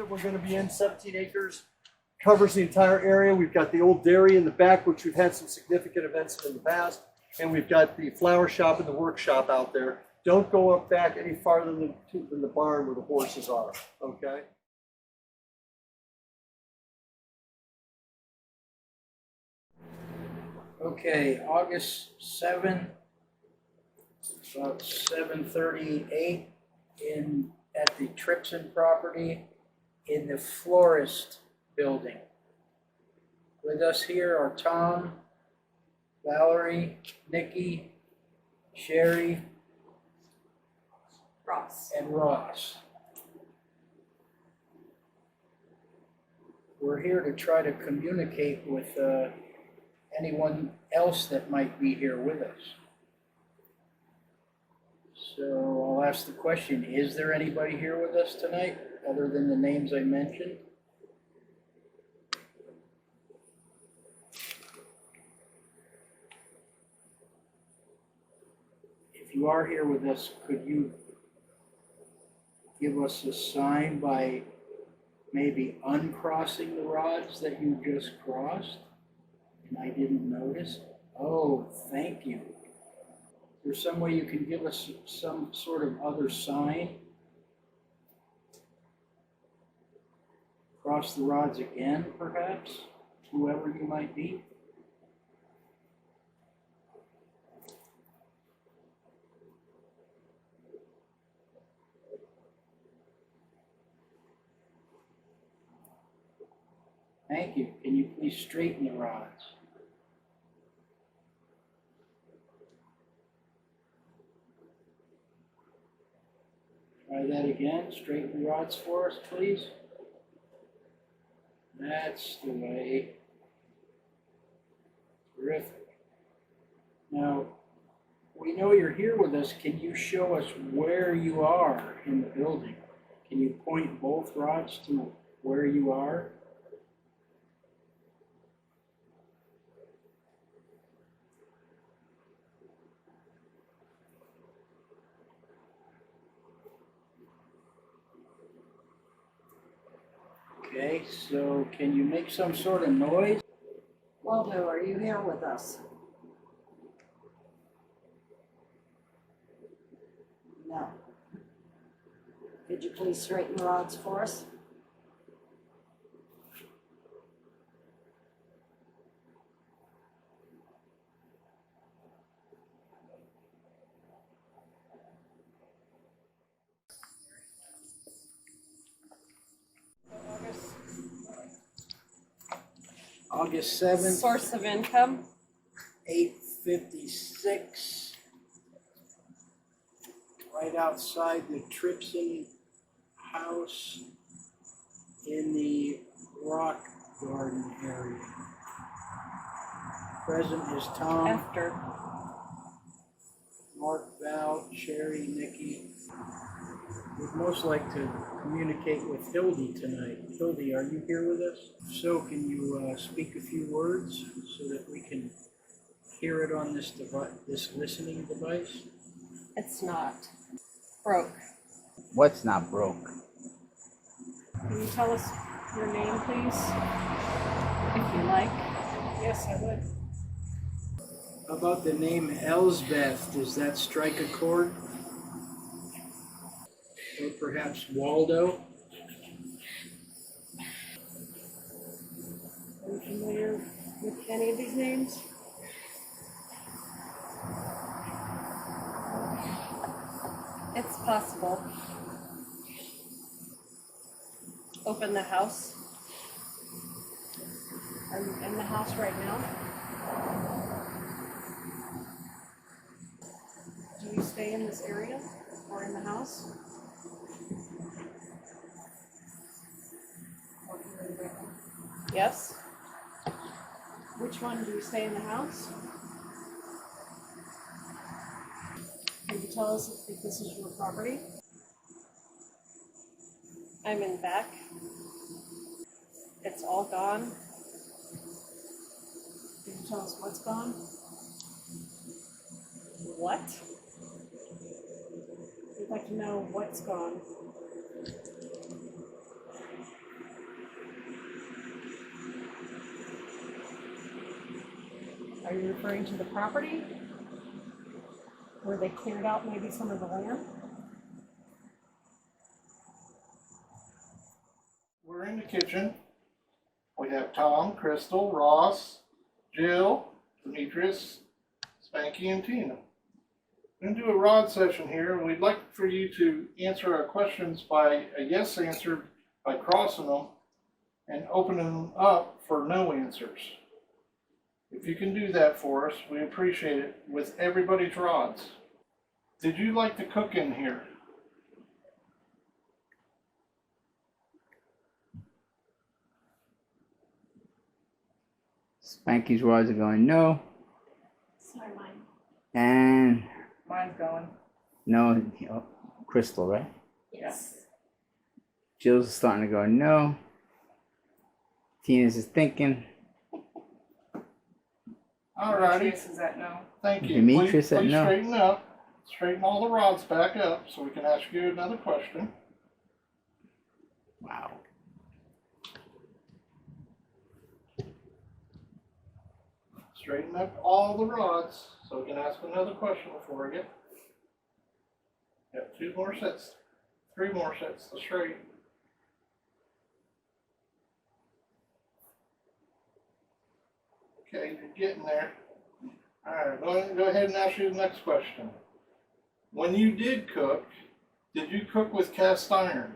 We're going to be in 17 acres, covers the entire area. We've got the old dairy in the back, which we've had some significant events in the past, and we've got the flower shop and the workshop out there. Don't go up back any farther than the barn where the horses are, okay? Okay, August 7th, about 7:38 at the Tripson property in the florist building. With us here are Tom, Valerie, Nikki, Sherry, Ross. and Ross. We're here to try to communicate with anyone else that might be here with us. So I'll ask the question, is there anybody here with us tonight other than the names I mentioned? If you are here with us, could you give us a sign by maybe uncrossing the rods that you just crossed? And I didn't notice. Oh, thank you. Is there some way you can give us some sort of other sign? Cross the rods again, perhaps, whoever you might be. Thank you. Can you please straighten the rods? Try that again. Straighten the rods for us, please. That's the way. Terrific. Now, we know you're here with us. Can you show us where you are in the building? Can you point both rods to where you are? Okay, so can you make some sort of noise? Waldo, are you here with us? No. Could you please straighten the rods for us? August 7th, Source of income? 8:56. Right outside the Tripson House in the rock garden area. Present is Tom, After. Mark, Val, Sherry, Nikki. We'd most like to communicate with Hildy tonight. Hildy, are you here with us? If so, can you speak a few words so that we can hear it on this device, this listening device? It's not. Broke. What's not broke? Can you tell us your name, please? If you like. Yes, I would. How about the name Elsbeth? Does that strike a chord? Or perhaps Waldo? Are you familiar with any of these names? It's possible. Open the house. Are you in the house right now? Do you stay in this area or in the house? Yes? Which one? Do you stay in the house? Can you tell us if this is your property? I'm in back. It's all gone. Can you tell us what's gone? What? We'd like to know what's gone. Are you referring to the property? Where they cleared out maybe some of the land? We're in the kitchen. We have Tom, Crystal, Ross, Jill, Demetrius, Spanky, and Tina. We're going to do a rod session here, and we'd like for you to answer our questions by a yes answer by crossing them and opening them up for no answers. If you can do that for us, we appreciate it with everybody's rods. Did you like to cook in here? Spanky's rods are going no. Sorry, mine. And Mine's going. no, oh, Crystal, right? Yes. Jill's starting to go no. Tina's is thinking. Alrighty, Demetrius is at no. thank you. Demetrius said please no. straighten up. Straighten all the rods back up so we can ask you another question. Wow. Straighten up all the rods so we can ask another question for you. Got 2 more sets, 3 more sets to straighten. Okay, you're getting there. Alright, go ahead and ask you the next question. When you did cook, did you cook with cast iron?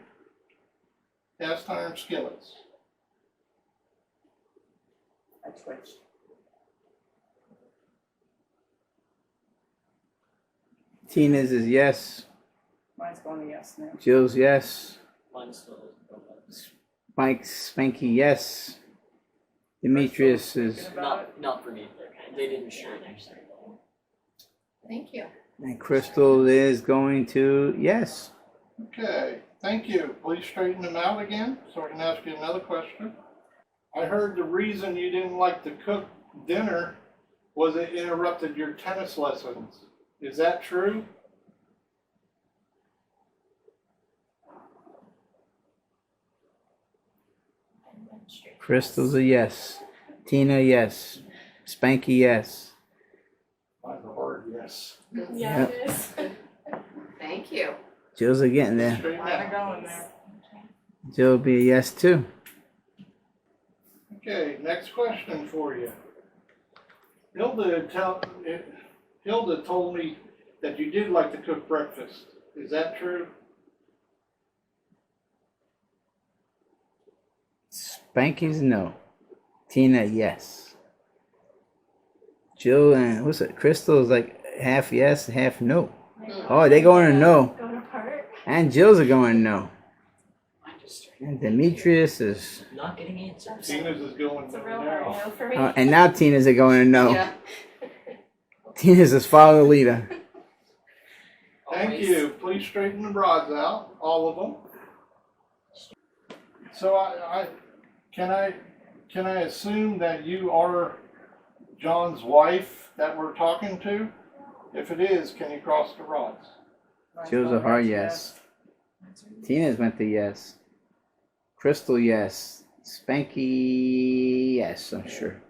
Cast iron skillets? I twitched. Tina's is yes. Mine's going to yes now. Jill's yes. Mine's still Mike's Spanky yes. Demetrius is not for me. They didn't share theirs. Thank you. and Crystal is going to yes. Okay, thank you. Please straighten them out again so I can ask you another question. I heard the reason you didn't like to cook dinner was it interrupted your tennis lessons. Is that true? Crystal's a yes. Tina yes. Spanky yes. Mine's a hard yes. Yeah, Yep. it is. Thank you. Jill's are getting there. Straighten Mine are out. going there. Jill will be a yes too. Okay, next question for you. Hilda told me that you did like to cook breakfast. Is that true? Spanky's no. Tina yes. Jill and what's it? Crystal's like half yes, half no. Oh, they going to no. Going apart. And Jill's are going no. Mine just straight. And Demetrius is Not getting answers. Tina's is going It's a no real hard now. no for me. and now Tina's are going to no. Yeah. Tina's is follow the leader. Thank Always. you. Please straighten the rods out, all of them. So can I assume that you are John's wife that we're talking to? If it is, can you cross the rods? Mine's Jill's a going hard to yes. Tina's went to yes. Crystal yes. Spanky yes, I'm sure.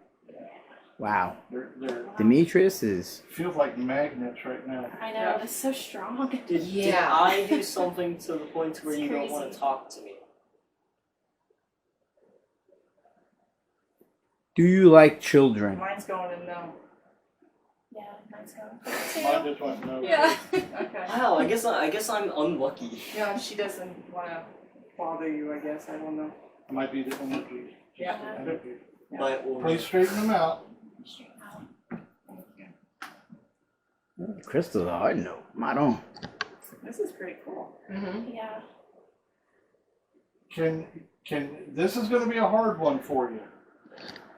Wow. They're Demetrius is feels like magnets right now. I know, that's so strong. Did Yeah. I do something to the point where It's you don't want crazy. to talk to me? do you like children? Mine's going to no. Yeah, mine's going. Mine just went no. Yeah. Okay. Wow, I guess I'm unlucky. Yeah, she doesn't want to bother you, I guess. I don't know. It might be the energy. Yeah. Just the energy. by all Please means. straighten them out. Crystal's a hard note. Right on. This is pretty cool. Mm-hmm. Yeah. This is gonna be a hard one for you.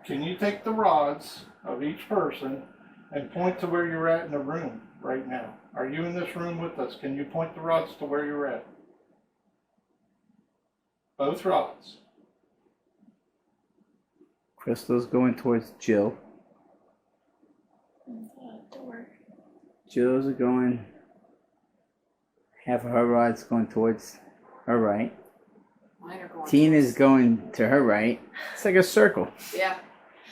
Can you take the rods of each person and point to where you're at in the room right now? Are you in this room with us? Can you point the rods to where you're at? Both rods. Crystal's going towards Jill. Door. Jill's going. Half of her rod's going towards her right. Mine are going. Tina's going to her right. It's like a circle. Yeah.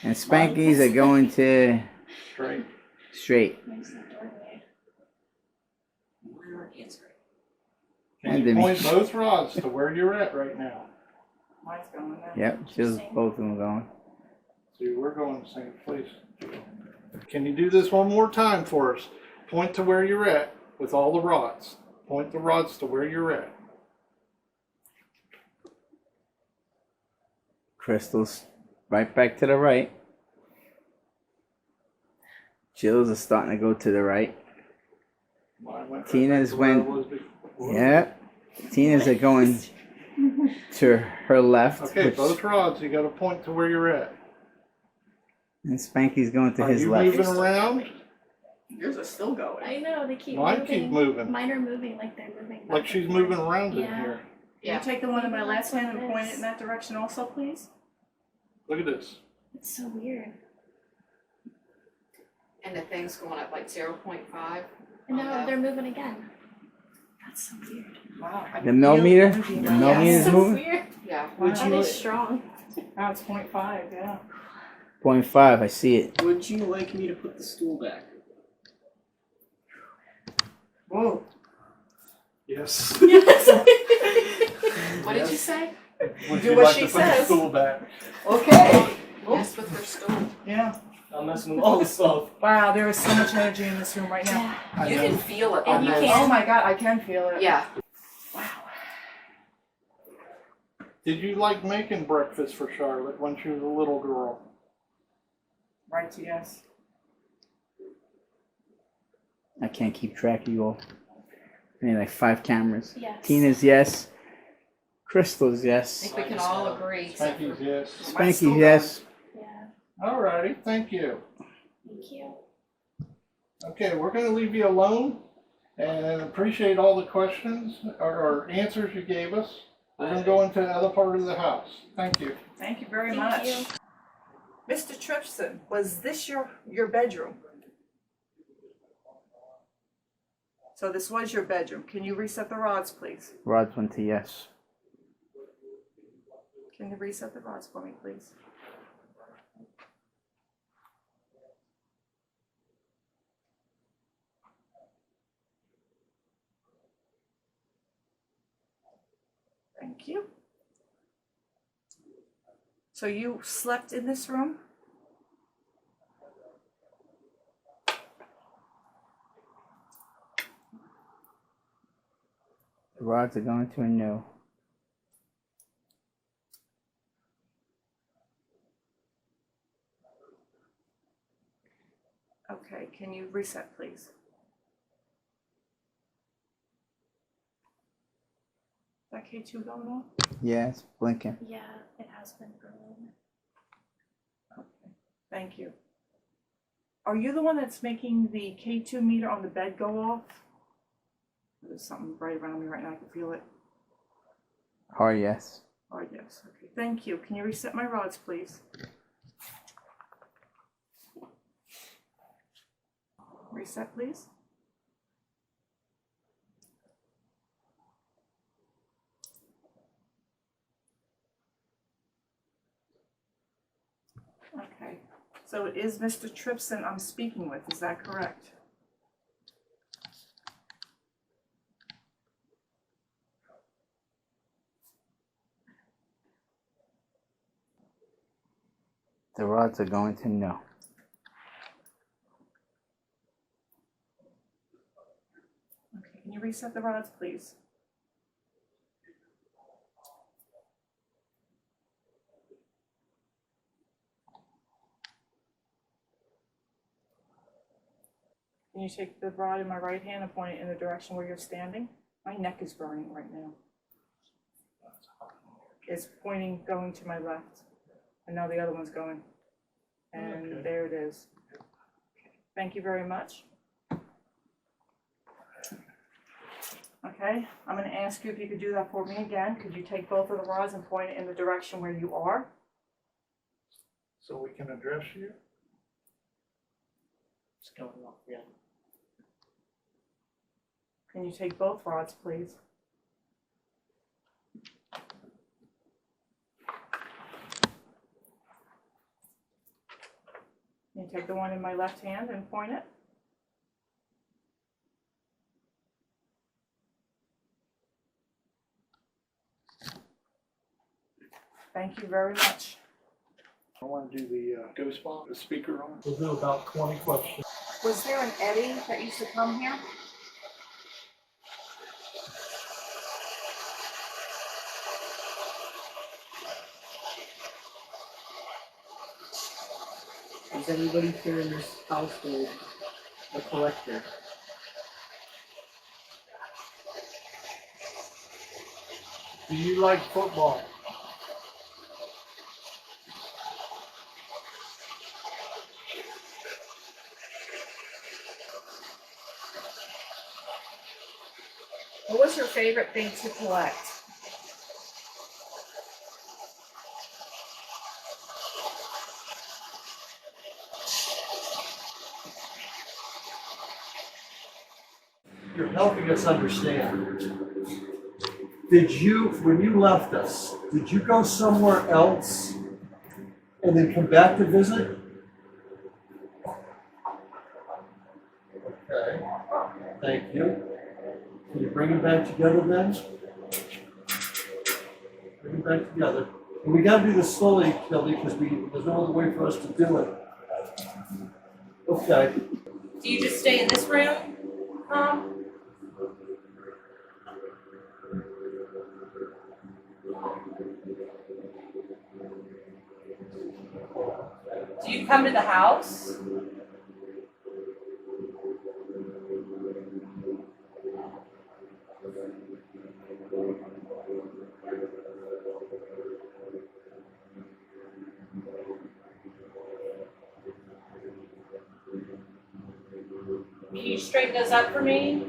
And Spanky's are going to Straight. straight. Makes the doorway. Where is it? Can you point both rods to where you're at right now? Mine's going there. Yep, Jill's both of them going. See, we're going the same place. Can you do this one more time for us? Point to where you're at with all the rods. Point the rods to where you're at. Crystal's right back to the right. Jill's is starting to go to the right. Mine went right Tina's back to where it went- was before. Yeah. Tina's are going to her left. Okay, which- both rods, you gotta point to where you're at. and Spanky's going to Are his you left. moving around? Yours are still going. I know, they keep Mine moving. keep moving. Mine are moving like they're moving. back Like and she's forth. moving around in Yeah. here. Can you take the one in my last hand and point it in This. that direction also, please? Look at this. It's so weird. And the thing's going up like 0.5. And now Okay. they're moving again. That's so weird. Wow. I The can millimeter? feel The energy. millimeter's so moving? weird. Yeah. Would Are you, they strong? now it's 0.5, yeah. 0.5, I see it. Would you like me to put the stool back? Whoa. Yes. What did you say? Would Do you what like she to put the says. stool back? Okay. Messed with her stool. Yeah. I'm messing with all the stuff. Wow, there is so much energy in this room right now. Yeah. I You know. can feel it And you almost. can't- Oh my god, I can feel it. Yeah. Wow. Did you like making breakfast for Charlotte when she was a little girl? Right to yes. I can't keep track of you all. I need like 5 cameras. Yes. Tina's yes. Crystal's I yes. think we can all agree. except Spanky's for- yes. Mine's still Spanky yes. Yeah. Alrighty, thank you. Thank you. Okay, we're gonna leave you alone and appreciate all the questions or answers you gave us. We're gonna go into the other part of the house. Thank you. Thank you very Thank much. you. Mr. Tripson, was this your bedroom? So this was your bedroom. Can you reset the rods, please? Rods went to yes. Can you reset the rods for me, please? Thank you. So you slept in this room? The rods are going to a no. Okay, can you reset, please? Is that K2 going on? Yeah, it's blinking. Yeah, it has been for a little bit. Okay, thank you. Are you the one that's making the K2 meter on the bed go off? There's something right around me right now, I can feel it. Hard yes. Oh, yes, okay, thank you. Can you reset my rods, please? Reset, please. Okay, so it is Mr. Tripson I'm speaking with, is that correct? The rods are going to no. Okay, can you reset the rods, please? Can you take the rod in my right hand and point it in the direction where you're standing? My neck is burning right now. It's pointing, going to my left, and now the other one's going. And Okay. there it is. Thank you very much. Okay, I'm gonna ask you if you could do that for me again. Could you take both of the rods and point it in the direction where you are? So we can address you. It's going off, yeah. Can you take both rods, please? Can you take the one in my left hand and point it? Thank you very much. I want to do the ghost box, the speaker on. We'll do about 20 questions. Was there an Eddie that used to come here? Is anybody here in this household a collector? Do you like football? What was your favorite thing to collect? You're helping us understand. Did you, when you left us, did you go somewhere else and then come back to visit? Okay, thank you. Can you bring them back together then? Bring them back together. And we gotta do this slowly, Kelly, because there's no other way for us to do it. Okay. Do you just stay in this room, Mom? Do you come to the house? Can you straighten those up for me?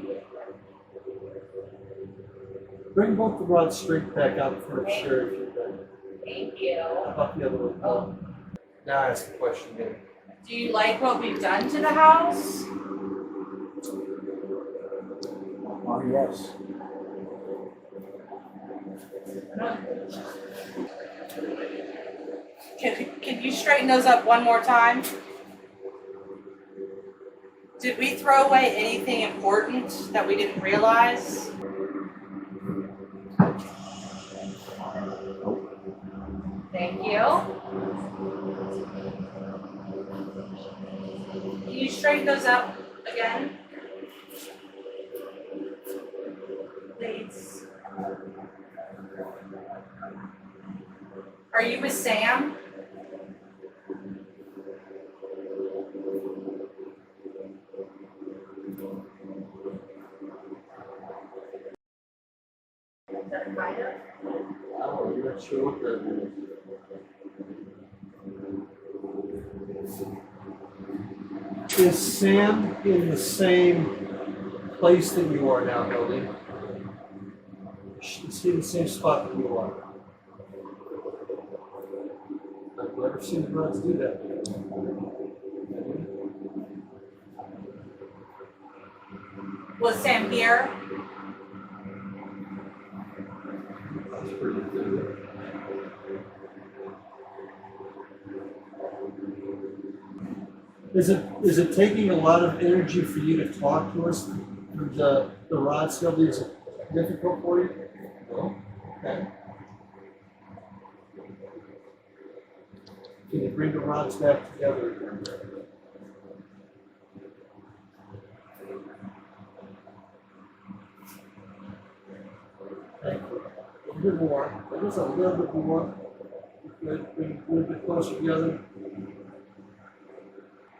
Bring both the rods straight back out for a sure if you can. Thank you. How about the other one? Oh. Now ask the question again. Do you like what we've done to the house? Oh, yes. Can you straighten those up one more time? Did we throw away anything important that we didn't realize? Thank you. Can you straighten those up again? Please. Are you with Sam? Is that a kind of? Oh, you're not sure what that is. Is Sam in the same place that you are now, Hildy? Is he in the same spot that you are? I've never seen the rods do that. Was Sam here? That's pretty good. Is it taking a lot of energy for you to talk to us through the rods, Hildy? Is it difficult for you? No? Okay. Can you bring the rods back together again? Thank you. A little bit more. Just a little bit more. Good. Bring a little bit closer together.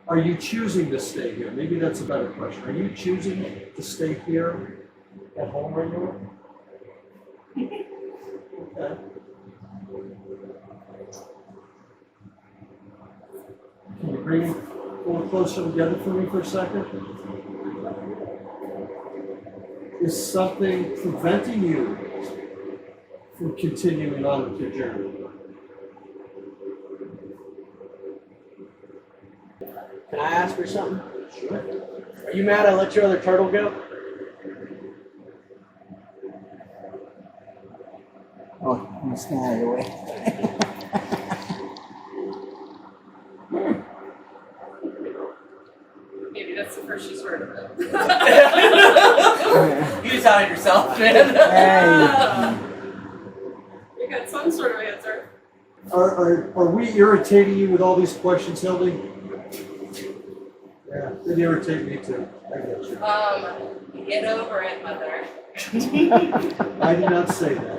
Are you choosing to stay here? Maybe that's a better question. Are you choosing to stay here at home right now? Okay. Can you bring it a little closer together for me for a second? Is something preventing you from continuing on with your journey? Can I ask her something? Sure. Are you mad I let your other turtle go? Oh, I'm gonna stand out of the way. Maybe that's the first she's heard of it. You just outed yourself, man. Hey. You got some sort of answer. Are we irritating you with all these questions, Hildy? Yeah, they irritate me too. I get you. Get over it, mother. I did not say that.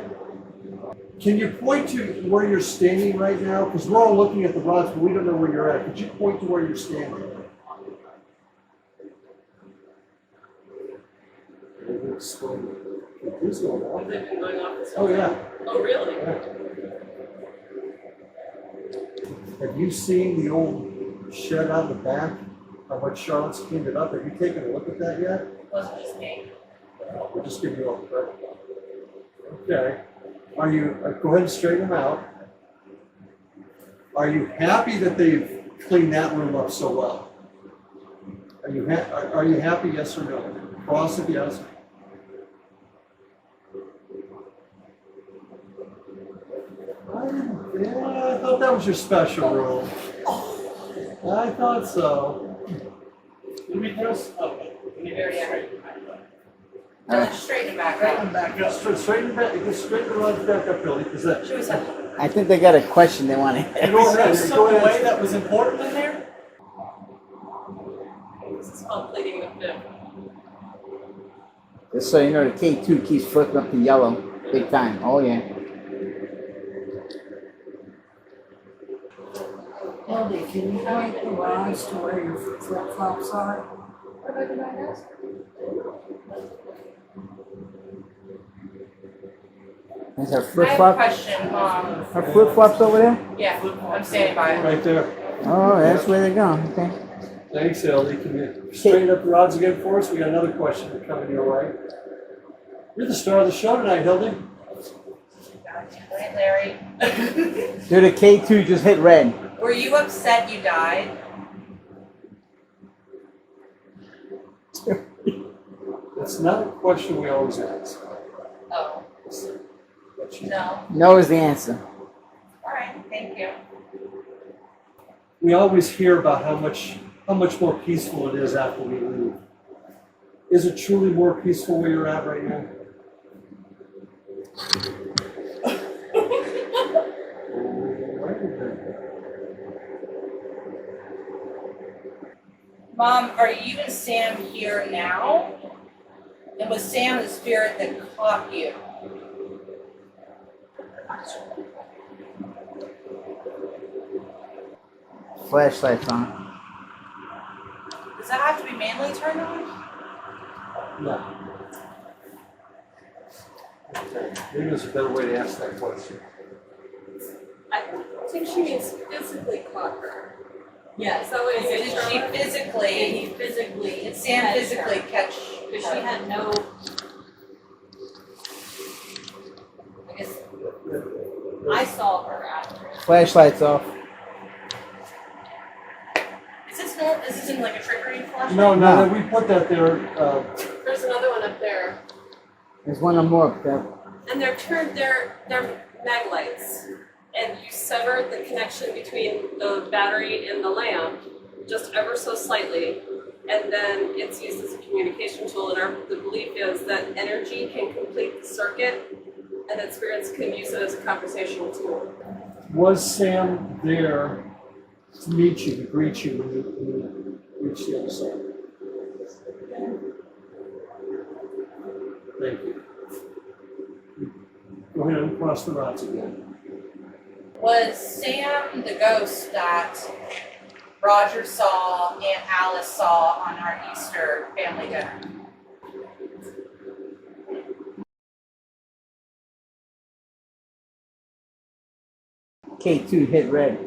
Can you point to where you're standing right now? Because we're all looking at the rods, but we don't know where you're at. Could you point to where you're standing? Explain it. It is going on. They've been going off this Oh, yeah. Oh, really? Have you seen the old shed out in the back? How much Charlotte's cleaned it up? Have you taken a look at that yet? It wasn't just me. We'll just give you all the credit. Okay. Are you, go ahead and straighten them out. Are you happy that they've cleaned that room up so well? Are you, are you happy, yes or no? Cross it, yes. Yeah, I thought that was your special room. I thought so. You mean this? Oh, you Very need accurate. No, just straighten it back up. back up. Straighten the rods back up, Billy, because that. She was helpful. I think they got a question they want to ask. Go ahead, Is there go some ahead. way that was important in there? This is called pleading the fifth. Just so you know, the K2 keeps flipping up to yellow big time. Oh yeah. Hildy, can you point the rods to where your flip-flops are? Is her I flip have a flop? question, Her flip flops over there? Yeah, I'm standing by it. Right there. Oh, that's where they're going. Okay. Thanks, Ellie. Can you straighten up the rods again for us? We got another question coming your way. You're the star of the show tonight, Hildy. Right, Larry. Dude, the K2 just hit red. Were you upset you died? That's not a question we always ask. Oh, no. No is the answer. All right, thank you. We always hear about how much more peaceful it is after we leave. Is it truly more peaceful where you're at right now? Mom, are you and Sam here now? And was Sam the spirit that caught you? Flashlights on. Does that have to be manually turned on? No. Okay. Maybe there's a better way to ask that question. I think she means physically caught her. Yeah, so it Did she physically, physically, did Sam physically catch because she her? had no, I guess, I saw her after. Flashlights off. Is this in like a trickery flashlight? No, no, we put that there. There's another one up there, There's one more up there. and they're mag lights. And you sever the connection between the battery and the lamp just ever so slightly, and then it's used as a communication tool. And the belief is that energy can complete the circuit, and that spirits can use it as a conversational tool. Was Sam there to meet you, to greet you when you reached the other side? Thank you. Go ahead and cross the rods again. Was Sam the ghost that Roger saw, Aunt Alice saw on our Easter family dinner. K2 hit red.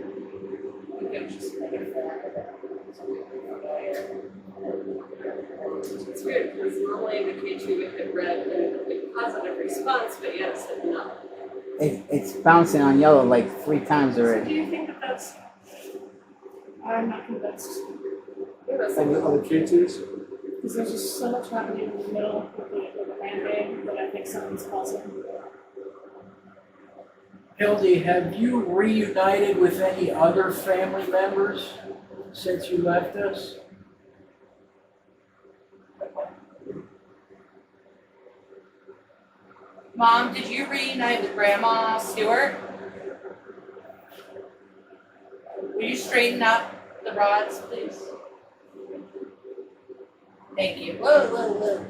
It's weird because normally the K2 would hit red and a positive response, but yet it said no. It's bouncing on yellow like 3 times Do already. you think that that's? I'm not convinced. Yeah, that's On the K2s? Because there's just so much happening in the middle with the landing that I think something's causing. Hildy, have you reunited with any other family members since you left us? Mom, did you reunite with Grandma Stewart? Will you straighten up the rods, please? Thank you. Whoa, whoa, whoa.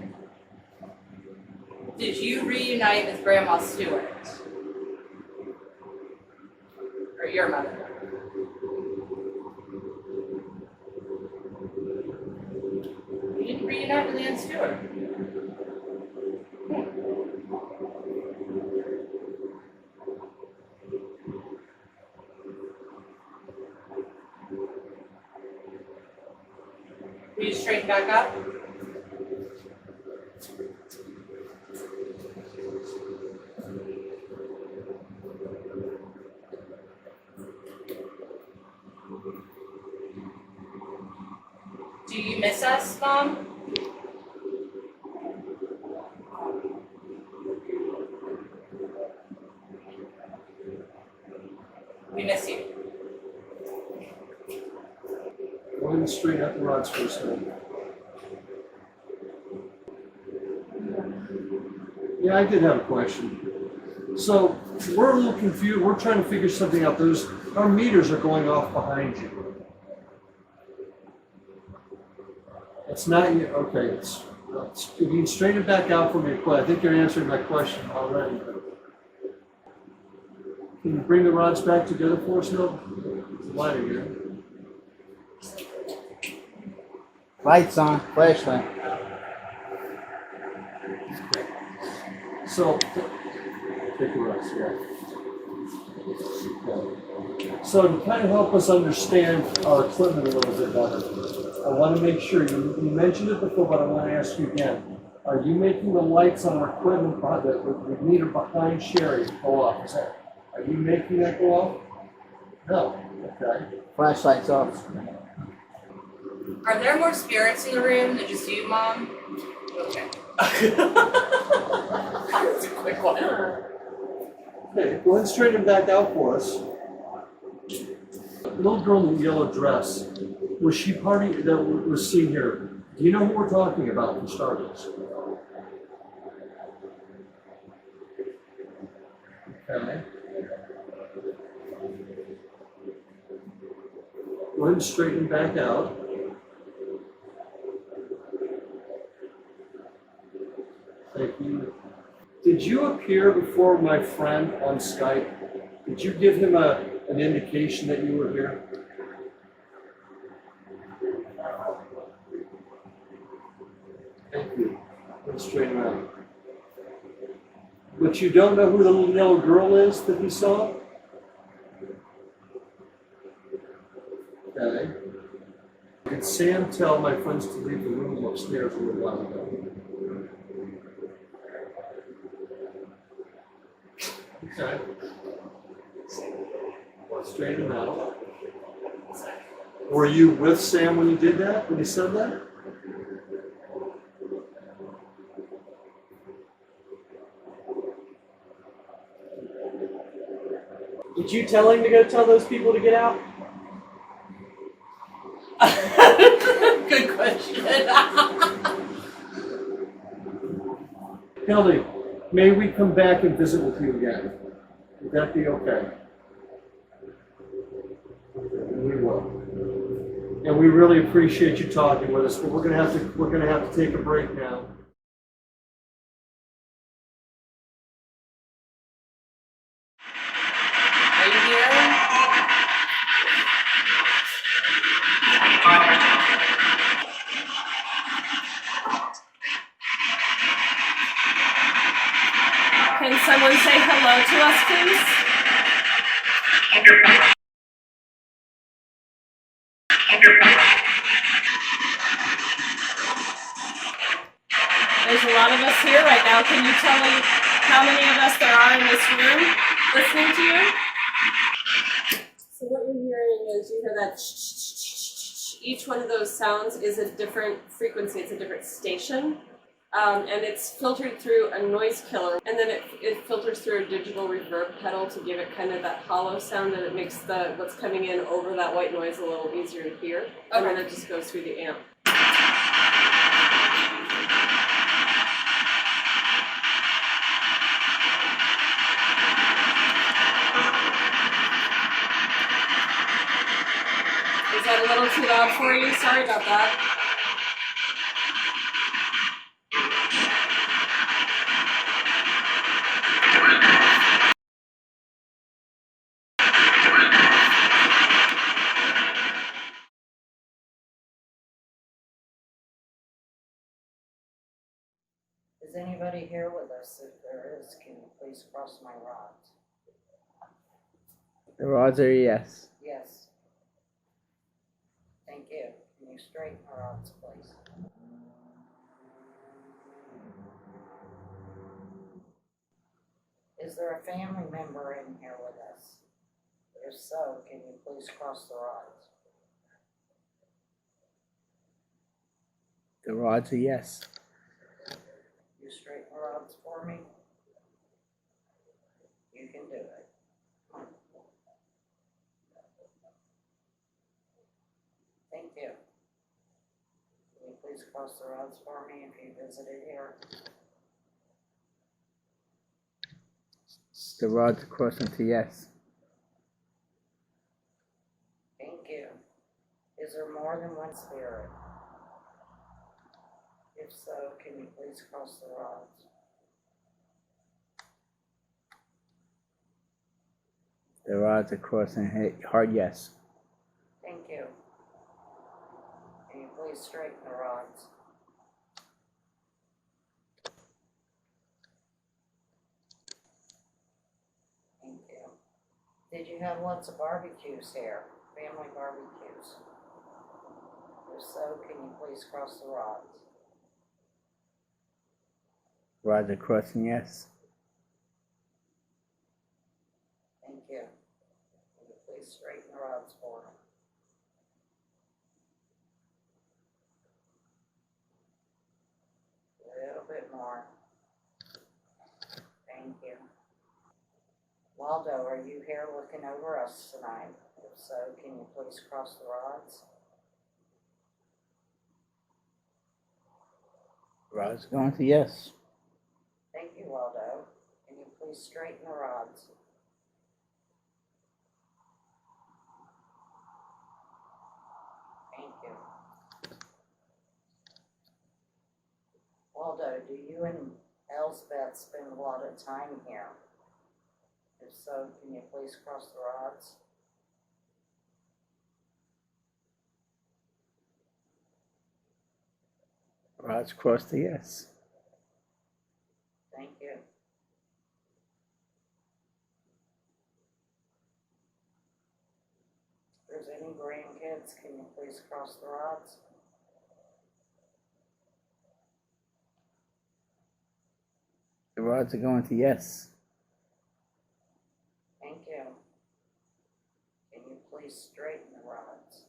Did you reunite with Grandma Stewart? Or your mother? You didn't reunite with Aunt Stewart. Will you straighten back up? Do you miss us, Mom? We miss you. Go ahead and straighten out the rods first, man. Yeah, I did have a question. So we're a little confused. We're trying to figure something out. Our meters are going off behind you. It's not you. Okay. If you can straighten it back out for me, I think you're answering my question already. Can you bring the rods back together for us, Bill? Lighting here. Lights on, flashlight. So, take the rods, yeah. So to kind of help us understand our equipment a little bit better, I want to make sure, you mentioned it before, but I want to ask you again. Are you making the lights on our equipment, the meter behind Sherry go off? Are you making that go off? No, okay. Flashlight's off. Are there more spirits in the room than just you, Mom? Okay. That's a quick one. Okay, go ahead and straighten them back out for us. The little girl in the yellow dress, was she party that was seen here? Do you know who we're talking about for starters? Okay. Go ahead and straighten back out. Thank you. Did you appear before my friend on Skype? Did you give him an indication that you were here? Thank you. Let's straighten out. But you don't know who the little yellow girl is that he saw? Okay. Did Sam tell my friends to leave the room upstairs a little while ago? Okay. Let's straighten him out. Were you with Sam when you did that, when he said that? Did you tell him to go tell those people to get out? Good question. Hildy, may we come back and visit with you again? Would that be okay? We will. And we really appreciate you talking with us, but we're gonna have to take a break now. Are you here? Can someone say hello to us, please? There's a lot of us here right now. Can you tell me how many of us there are in this room listening to you? So what you're hearing is you hear that each one of those sounds is a different frequency, it's a different station. And it's filtered through a noise killer, and then it filters through a digital reverb pedal to give it kind of that hollow sound, and it makes what's coming in over that white noise a little easier to hear, and then it just goes through the amp. Is that a little too loud for you? Sorry about that. Is anybody here with us? If there is, can you please cross my rods? The rods are yes. Yes. Thank you. Can you straighten the rods, please? Is there a family member in here with us? If so, can you please cross the rods? The rods are yes. You straighten the rods for me? You can do it. Come on. Thank you. Can you please cross the rods for me if you visited here? The rods are crossing to yes. Thank you. Is there more than one spirit? If so, can you please cross the rods? The rods are crossing hard yes. Thank you. Can you please straighten the rods? Thank you. Did you have lots of barbecues here? Family barbecues? If so, can you please cross the rods? Rods are crossing yes. Thank you. Can you please straighten the rods for me? A little bit more. Thank you. Waldo, are you here looking over us tonight? If so, can you please cross the rods? Rods going to yes. Thank you, Waldo. Can you please straighten the rods? Thank you. Waldo, do you and Elsbeth spend a lot of time here? If so, can you please cross the rods? Rods cross to yes. Thank you. If there's any grandkids, can you please cross the rods? The rods are going to yes. Thank you. Can you please straighten the rods?